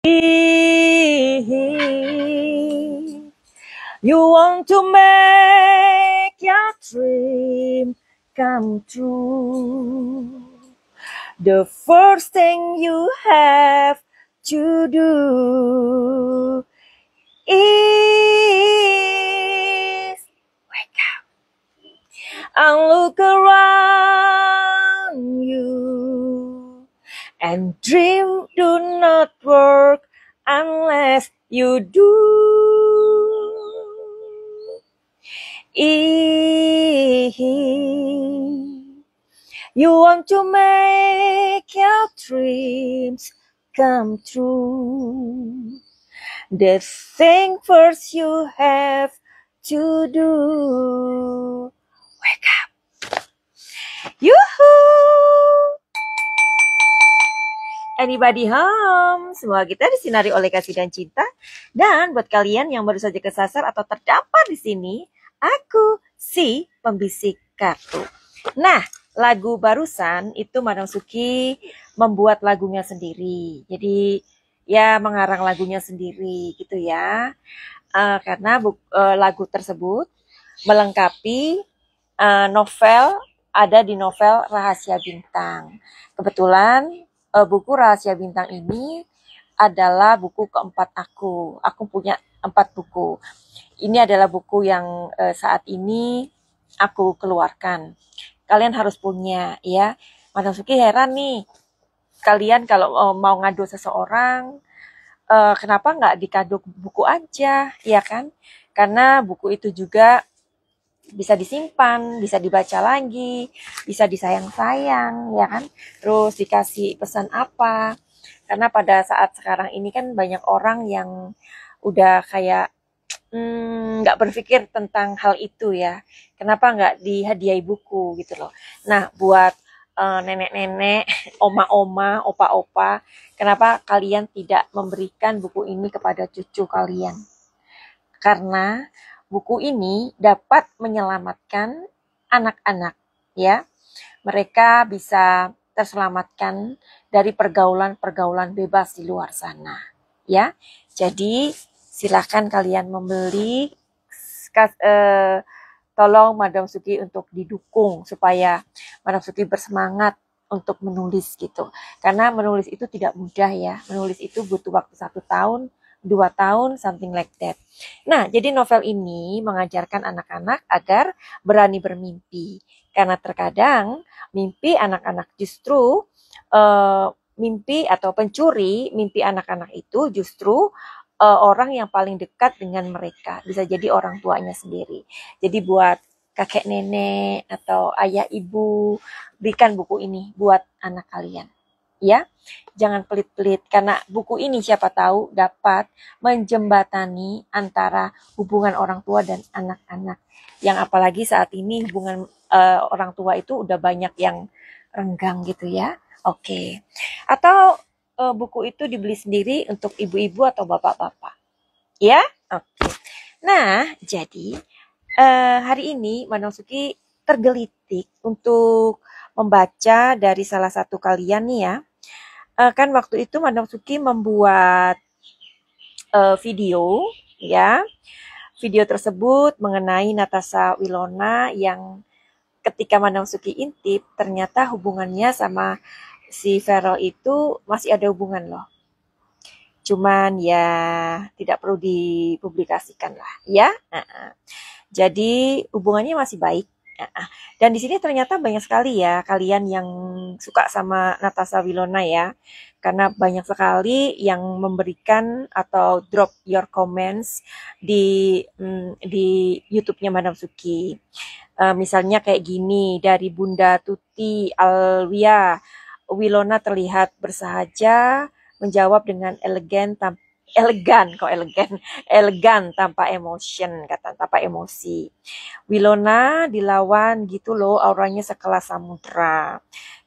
You want to make your dream come true. The first thing you have to do is wake up and look around you. And dream do not work unless you do. If you want to make your dreams come true, the thing first you have to do, wake up. Yuhuu! Anybody home? Semoga kita disinari oleh kasih dan cinta. Dan buat kalian yang baru saja kesasar atau terdampar di sini, aku si pembisik kartu. Nah, lagu barusan itu Madam Suki membuat lagunya sendiri. Jadi ya mengarang lagunya sendiri gitu ya. Karena lagu tersebut melengkapi novel, ada di novel Rahasia Bintang. Kebetulan buku Rahasia Bintang ini adalah buku keempat aku. Aku punya 4 buku. Ini adalah buku yang saat ini aku keluarkan. Kalian harus punya ya. Madam Suki heran nih. Kalian kalau mau ngadu seseorang, kenapa nggak dikado buku aja, ya kan? Karena buku itu juga bisa disimpan, bisa dibaca lagi, bisa disayang-sayang, ya kan? Terus dikasih pesan apa? Karena pada saat sekarang ini kan banyak orang yang udah kayak nggak berpikir tentang hal itu ya. Kenapa nggak dihadiahi buku gitu loh. Nah, buat nenek-nenek, oma-oma, opa-opa, kenapa kalian tidak memberikan buku ini kepada cucu kalian? Karena buku ini dapat menyelamatkan anak-anak ya. Mereka bisa terselamatkan dari pergaulan-pergaulan bebas di luar sana ya. Jadi silakan kalian membeli, tolong Madam Suki untuk didukung supaya Madam Suki bersemangat untuk menulis gitu. Karena menulis itu tidak mudah ya. Menulis itu butuh waktu 1 tahun, 2 tahun, something like that. Nah, jadi novel ini mengajarkan anak-anak agar berani bermimpi. Karena terkadang mimpi anak-anak justru mimpi atau pencuri mimpi anak-anak itu justru orang yang paling dekat dengan mereka. Bisa jadi orang tuanya sendiri. Jadi buat kakek nenek atau ayah ibu, berikan buku ini buat anak kalian. Ya, jangan pelit-pelit karena buku ini siapa tahu dapat menjembatani antara hubungan orang tua dan anak-anak. Yang apalagi saat ini hubungan orang tua itu udah banyak yang renggang gitu ya. Oke. Atau buku itu dibeli sendiri untuk ibu-ibu atau bapak-bapak. Ya? Oke. Nah, jadi hari ini Madam Suki tergelitik untuk membaca dari salah satu kalian nih ya. Kan waktu itu Madam Suki membuat video ya. Video tersebut mengenai Natasha Wilona yang ketika Madam Suki intip ternyata hubungannya sama si Vero itu masih ada hubungan loh. Cuman ya tidak perlu dipublikasikan lah ya. Jadi hubungannya masih baik. Dan di sini ternyata banyak sekali ya kalian yang suka sama Natasha Wilona ya. Karena banyak sekali yang memberikan atau drop your comments di YouTube-nya Madam Suki. Misalnya kayak gini dari Bunda Tuti Alwia, Wilona terlihat bersahaja, menjawab dengan elegan tanpa emotion, kata tanpa emosi. Wilona dilawan gitu loh, auranya sekelas samudra.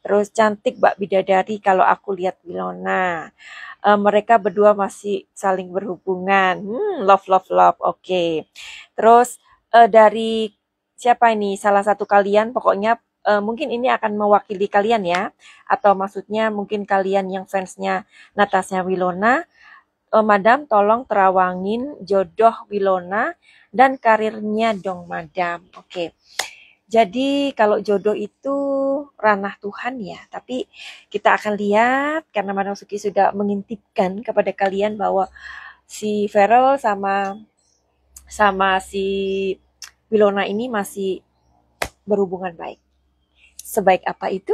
Terus cantik Mbak Bidadari kalau aku lihat Wilona. Mereka berdua masih saling berhubungan. Love. Oke. Terus dari siapa ini? Salah satu kalian pokoknya mungkin ini akan mewakili kalian ya. Atau maksudnya mungkin kalian yang fansnya Natasha Wilona. Madam tolong terawangin jodoh Wilona dan karirnya dong Madam. Oke. Jadi kalau jodoh itu ranah Tuhan ya, tapi kita akan lihat karena Madam Suki sudah mengintipkan kepada kalian bahwa si Feral sama sama si Wilona ini masih berhubungan baik. Sebaik apa itu?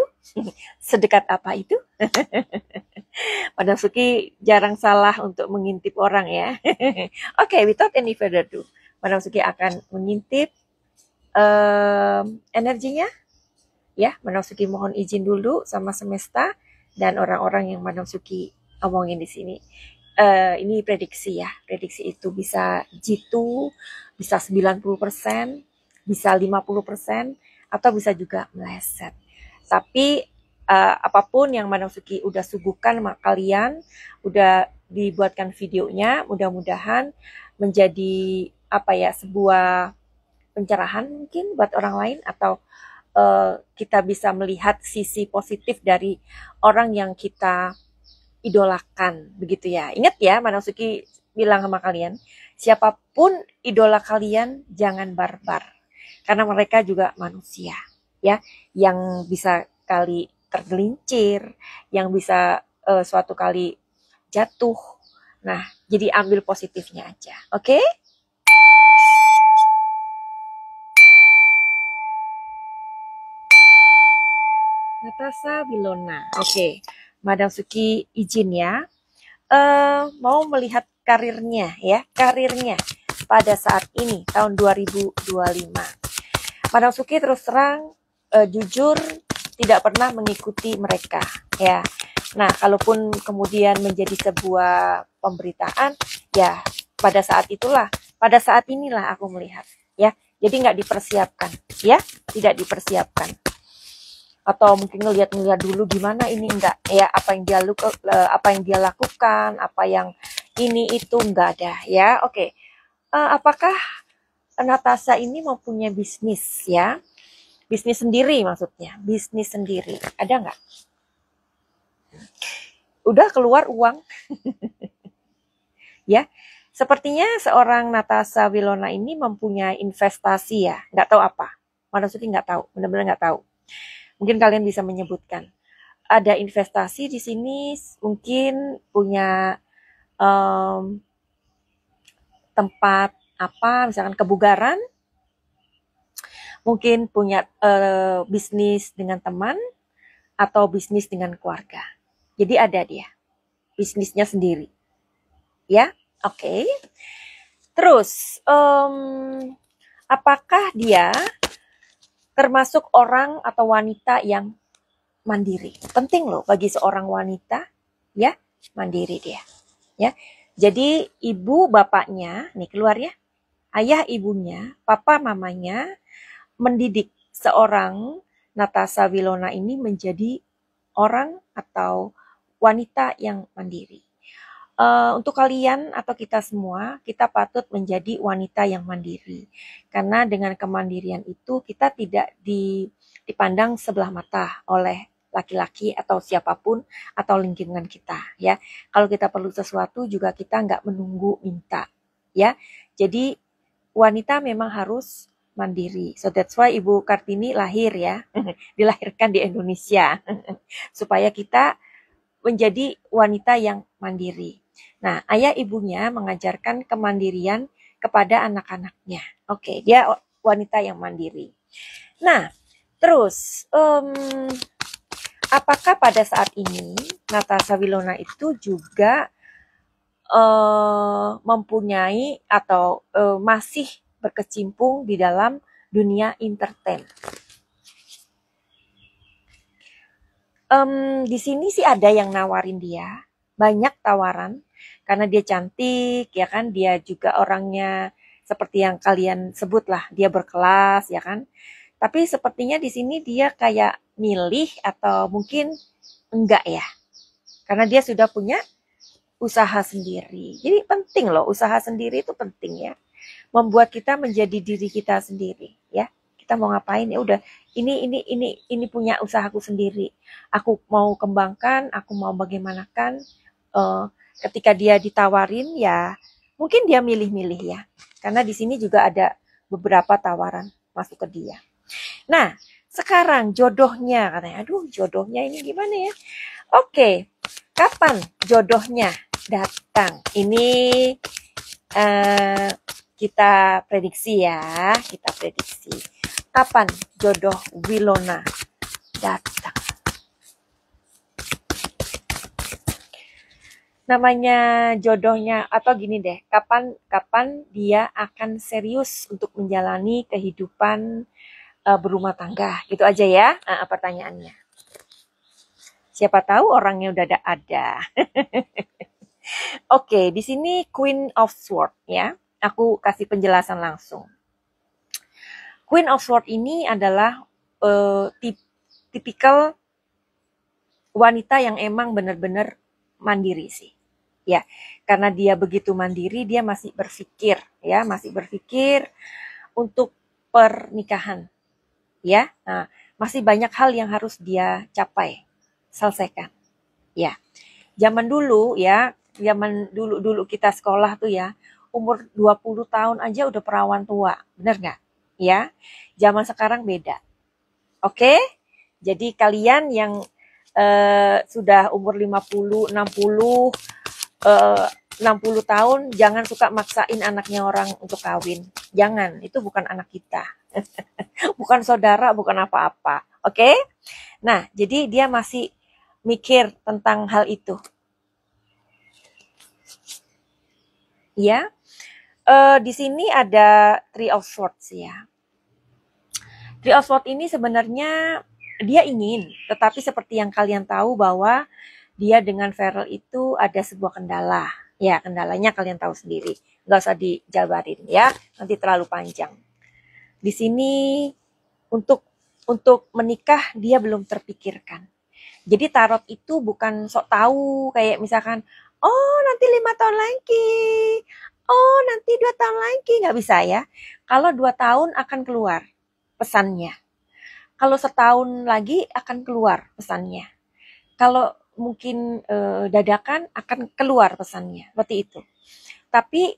Sedekat apa itu? Madam Suki jarang salah untuk mengintip orang ya. Oke, without any further ado, Madam Suki akan mengintip energinya. Ya, Madam Suki mohon izin dulu sama semesta dan orang-orang yang Madam Suki omongin di sini. Ini prediksi ya. Prediksi itu bisa jitu, bisa 90%, bisa 50%, atau bisa juga meleset. Tapi apapun yang Madam Suki udah suguhkan sama kalian, udah dibuatkan videonya, mudah-mudahan menjadi sebuah pencerahan mungkin buat orang lain, atau kita bisa melihat sisi positif dari orang yang kita idolakan, begitu ya. Ingat ya, Madam Suki bilang sama kalian, siapapun idola kalian jangan barbar, karena mereka juga manusia, ya, yang bisa kali tergelincir, yang bisa suatu kali jatuh. Nah, jadi ambil positifnya aja, oke? Natasha Wilona, oke. Madam Suki izin ya, mau melihat karirnya ya, karirnya pada saat ini tahun 2025. Madam Suki terus terang jujur tidak pernah mengikuti mereka ya. Nah, kalaupun kemudian menjadi sebuah pemberitaan ya, pada saat itulah, pada saat inilah aku melihat ya. Jadi nggak dipersiapkan ya, tidak dipersiapkan. Atau mungkin ngelihat dulu gimana ini, enggak ya, apa yang dia lakukan, apa yang ini itu enggak ada ya. Oke. Apakah Natasha ini mempunyai bisnis ya? Bisnis sendiri maksudnya, bisnis sendiri. Ada nggak? Udah keluar uang? Ya, sepertinya seorang Natasha Wilona ini mempunyai investasi ya, nggak tahu apa. Maksudnya nggak tahu, benar-benar nggak tahu. Mungkin kalian bisa menyebutkan. Ada investasi di sini, mungkin punya tempat apa, misalkan kebugaran, mungkin punya bisnis dengan teman, atau bisnis dengan keluarga. Jadi ada dia, bisnisnya sendiri. Ya, oke. Terus, apakah dia termasuk orang atau wanita yang mandiri? Penting loh bagi seorang wanita, ya, mandiri dia. Ya, jadi ibu bapaknya, nih keluar ya, ayah ibunya, papa mamanya mendidik seorang Natasha Wilona ini menjadi orang atau wanita yang mandiri. Untuk kalian atau kita semua, kita patut menjadi wanita yang mandiri. Karena dengan kemandirian itu kita tidak dipandang sebelah mata oleh laki-laki atau siapapun atau lingkungan kita ya. Kalau kita perlu sesuatu juga kita nggak menunggu minta ya. Jadi wanita memang harus mandiri. So that's why Ibu Kartini lahir ya, dilahirkan di Indonesia supaya kita menjadi wanita yang mandiri. Nah, ayah ibunya mengajarkan kemandirian kepada anak-anaknya. Oke, dia wanita yang mandiri. Nah, terus apakah pada saat ini Natasha Wilona itu juga mempunyai atau masih berkecimpung di dalam dunia entertain? Di sini sih ada yang nawarin dia, banyak tawaran, karena dia cantik, ya kan, dia juga orangnya seperti yang kalian sebut lah, dia berkelas, ya kan. Tapi sepertinya di sini dia kayak milih atau mungkin enggak ya, karena dia sudah punya usaha sendiri. Jadi penting loh, usaha sendiri itu penting ya, membuat kita menjadi diri kita sendiri ya. Kita mau ngapain ya udah, ini punya usahaku sendiri, aku mau kembangkan, aku mau bagaimanakan ketika dia ditawarin ya mungkin dia milih-milih ya. Karena di sini juga ada beberapa tawaran masuk ke dia. Nah, sekarang jodohnya katanya. Aduh, jodohnya ini gimana ya? Oke, kapan jodohnya datang? Ini kita prediksi ya, kita prediksi. Kapan jodoh Wilona datang? Namanya jodohnya atau gini deh, kapan dia akan serius untuk menjalani kehidupan berumah tangga, gitu aja ya pertanyaannya. Siapa tahu orangnya udah ada. Oke, di sini Queen of Swords ya. Aku kasih penjelasan langsung. Queen of Swords ini adalah tipikal wanita yang emang benar-benar mandiri sih. Ya, karena dia begitu mandiri, dia masih berpikir untuk pernikahan. Ya, nah, masih banyak hal yang harus dia capai, selesaikan. Ya, zaman dulu kita sekolah tuh ya, umur 20 tahun aja udah perawan tua, bener nggak? Ya, zaman sekarang beda. Oke? Jadi kalian yang sudah umur 50, 60 tahun, jangan suka maksain anaknya orang untuk kawin. Jangan, itu bukan anak kita. Bukan saudara, bukan apa-apa. Oke? Nah, jadi dia masih mikir tentang hal itu. Ya. Di sini ada Three of Swords ya. Three of Swords ini sebenarnya dia ingin, tetapi seperti yang kalian tahu bahwa dia dengan Farrell itu ada sebuah kendala. Ya, kendalanya kalian tahu sendiri. Nggak usah dijabarin ya, nanti terlalu panjang. Di sini untuk menikah dia belum terpikirkan. Jadi tarot itu bukan sok tahu kayak misalkan, oh nanti 5 tahun lagi, oh nanti 2 tahun lagi, nggak bisa ya. Kalau 2 tahun akan keluar pesannya. Kalau setahun lagi akan keluar pesannya. Kalau mungkin dadakan akan keluar pesannya, seperti itu. Tapi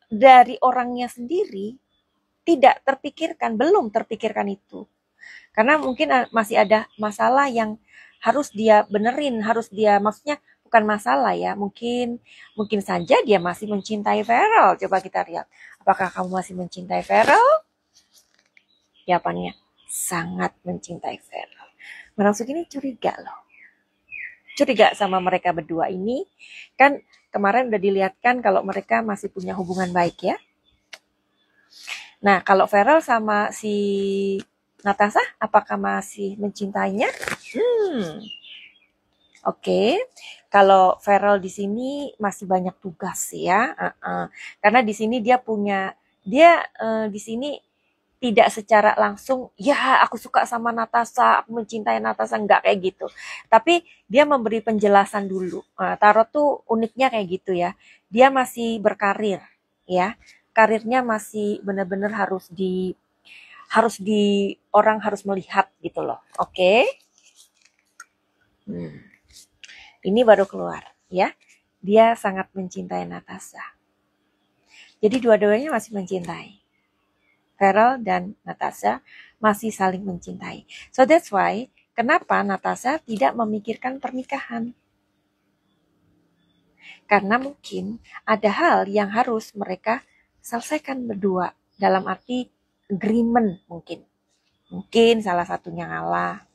dari orangnya sendiri tidak terpikirkan, belum terpikirkan itu. Karena mungkin masih ada masalah yang harus dia benerin, maksudnya bukan masalah ya, mungkin saja dia masih mencintai Farrell. Coba kita lihat, apakah kamu masih mencintai Farrell? Jawabannya sangat mencintai Farrell. Merasuk ini curiga loh. Curiga sama mereka berdua ini. Kan kemarin udah dilihatkan kalau mereka masih punya hubungan baik ya. Nah, kalau Farrell sama si Natasha, apakah masih mencintainya? Oke. Kalau Farrell di sini masih banyak tugas ya. Karena di sini dia di sini tidak secara langsung, ya aku suka sama Natasha, aku mencintai Natasha, enggak kayak gitu. Tapi dia memberi penjelasan dulu. Tarot tuh uniknya kayak gitu ya. Dia masih berkarir, ya. Karirnya masih benar-benar harus orang harus melihat gitu loh. Oke? Ini baru keluar, ya. Dia sangat mencintai Natasha. Jadi dua-duanya masih mencintai. Farrell dan Natasha masih saling mencintai. So that's why kenapa Natasha tidak memikirkan pernikahan. Karena mungkin ada hal yang harus mereka selesaikan berdua. Dalam arti agreement mungkin. Mungkin salah satunya ngalah.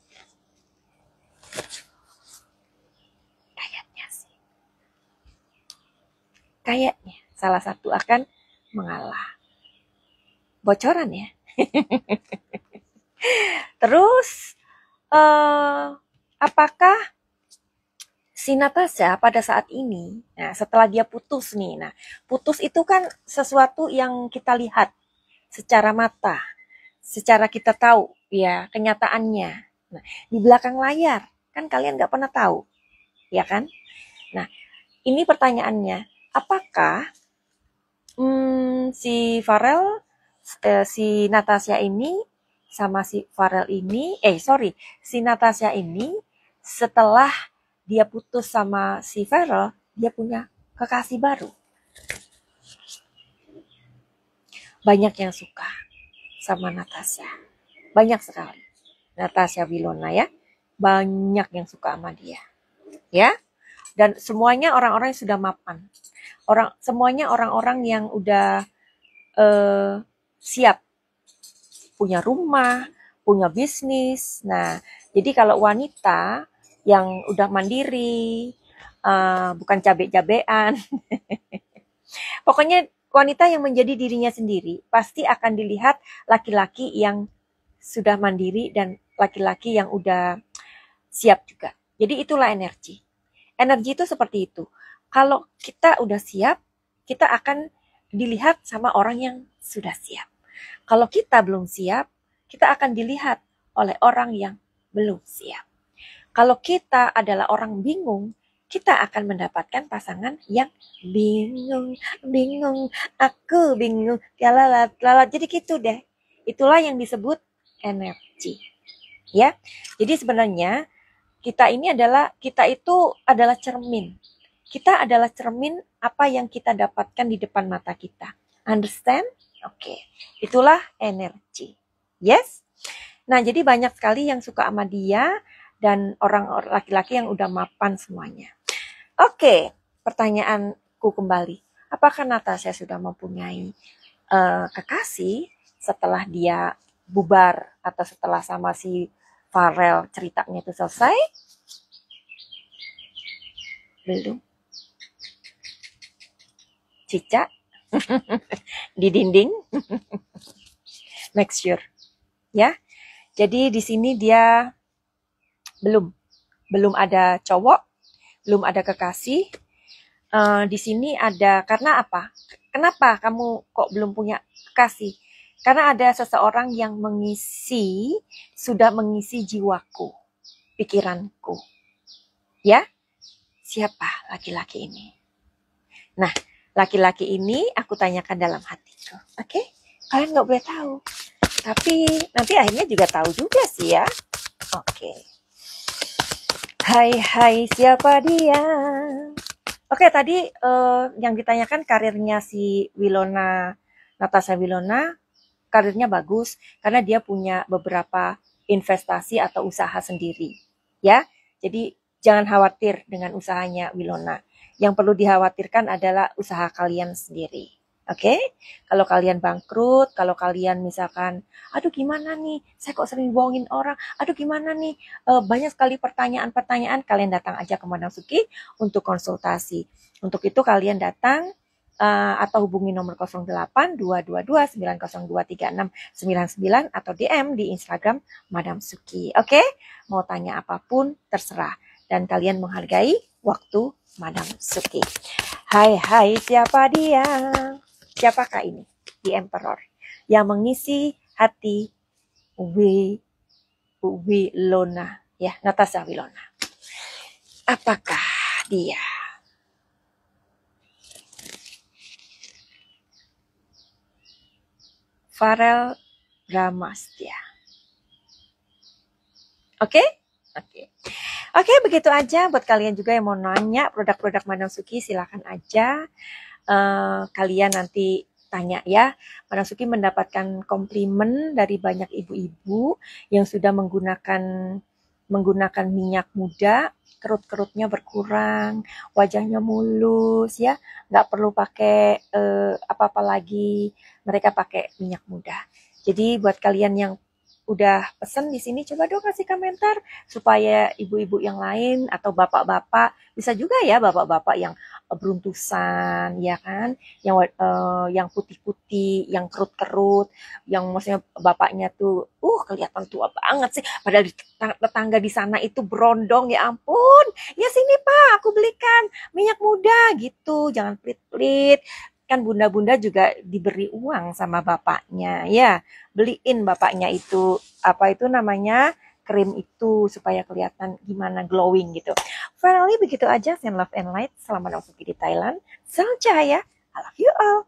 Kayaknya sih. Kayaknya salah satu akan mengalah. Bocoran ya. Terus apakah si Natasha pada saat ini, nah setelah dia putus nih, nah putus itu kan sesuatu yang kita lihat secara mata, secara kita tahu ya kenyataannya. Nah di belakang layar kan kalian nggak pernah tahu, ya kan? Nah ini pertanyaannya, apakah si Farrell si Natasha ini sama si Farrell ini, si Natasha ini setelah dia putus sama si Farrell, dia punya kekasih baru. Banyak yang suka sama Natasha. Banyak sekali. Natasha Wilona ya. Banyak yang suka sama dia. Ya. Dan semuanya orang-orang yang sudah mapan. Semuanya orang-orang yang udah siap. Punya rumah, punya bisnis. Nah, jadi kalau wanita yang udah mandiri, bukan cabe-cabean, pokoknya wanita yang menjadi dirinya sendiri pasti akan dilihat laki-laki yang sudah mandiri dan laki-laki yang udah siap juga. Jadi itulah energi. Energi itu seperti itu. Kalau kita udah siap, kita akan dilihat sama orang yang sudah siap. Kalau kita belum siap, kita akan dilihat oleh orang yang belum siap. Kalau kita adalah orang bingung, kita akan mendapatkan pasangan yang bingung, aku bingung, lalat. Jadi gitu deh. Itulah yang disebut energi. Ya. Jadi sebenarnya kita itu adalah cermin. Kita adalah cermin apa yang kita dapatkan di depan mata kita. Understand? Oke. Itulah energi. Yes? Nah, jadi banyak sekali yang suka sama dia dan orang laki-laki yang udah mapan semuanya. Oke, pertanyaanku kembali. Apakah Natasha sudah mempunyai kekasih setelah dia bubar atau setelah sama si Farel ceritanya itu selesai? Belum. Cica di dinding. Make sure. Ya. Jadi di sini dia belum ada cowok, belum ada kekasih. Di sini ada karena apa? Kenapa kamu kok belum punya kekasih? Karena ada seseorang yang sudah mengisi jiwaku, pikiranku. Ya, siapa laki-laki ini? Nah, laki-laki ini aku tanyakan dalam hatiku. Oke? Kalian nggak boleh tahu. Tapi nanti akhirnya juga tahu juga sih ya. Oke. Hai, siapa dia? Oke, tadi yang ditanyakan karirnya si Natasha Wilona, karirnya bagus karena dia punya beberapa investasi atau usaha sendiri. Ya, jadi jangan khawatir dengan usahanya Wilona. Yang perlu dikhawatirkan adalah usaha kalian sendiri. Oke, kalau kalian bangkrut, kalau kalian misalkan, aduh gimana nih, saya kok sering bohongin orang, aduh gimana nih, banyak sekali pertanyaan-pertanyaan, kalian datang aja ke Madam Suki untuk konsultasi. Untuk itu kalian datang atau hubungi nomor 08 222 902 3699 atau DM di Instagram Madam Suki. Oke, mau tanya apapun terserah dan kalian menghargai waktu Madam Suki. Hai, siapa dia? Siapakah ini? The Emperor yang mengisi hati Wilona, ya, Natasha Wilona. Apakah dia? Farel Bramastya. Oke, begitu aja. Buat kalian juga yang mau nanya produk-produk Madam Suki, silakan aja. Kalian nanti tanya ya. Madam Suki mendapatkan komplimen dari banyak ibu-ibu yang sudah menggunakan minyak muda, kerut-kerutnya berkurang, wajahnya mulus ya, nggak perlu pakai apa-apa lagi, mereka pakai minyak muda. Jadi buat kalian yang udah pesen di sini, coba dong kasih komentar supaya ibu-ibu yang lain atau bapak-bapak, bisa juga ya bapak-bapak yang beruntusan ya kan, yang putih-putih, yang kerut-kerut, yang maksudnya bapaknya tuh kelihatan tua banget sih, padahal tetangga di sana itu berondong, ya ampun, ya sini Pak aku belikan minyak muda gitu, jangan pelit-pelit. Kan bunda-bunda juga diberi uang sama bapaknya ya, beliin bapaknya itu apa itu namanya krim itu supaya kelihatan gimana glowing gitu. Finally begitu aja, send love and light. Selamat datang di Thailand, salam cahaya, I love you all.